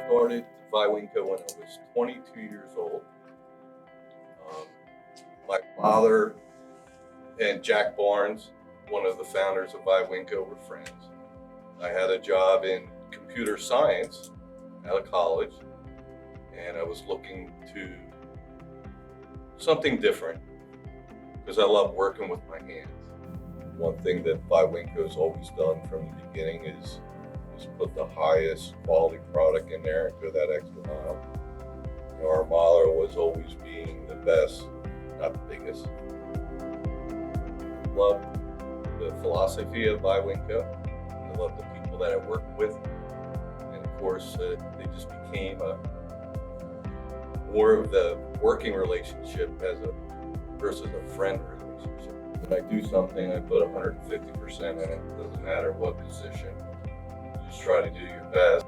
started Viwinco when I was 22 years old. Um, my father and Jack Barnes, one of the founders of Viwinco, were friends. I had a job in computer science out of college, and I was looking to something different because I love working with my hands. One thing that Viwinco's always done from the beginning is put the highest quality product in there and go that extra mile. You know, our motto was always being the best, not the biggest. I love the philosophy of Viwinco. I love the people that I worked with, and of course, they just became more of the working relationship versus a friend relationship. When I do something, I put 150% in it. It doesn't matter what position. You just try to do your best.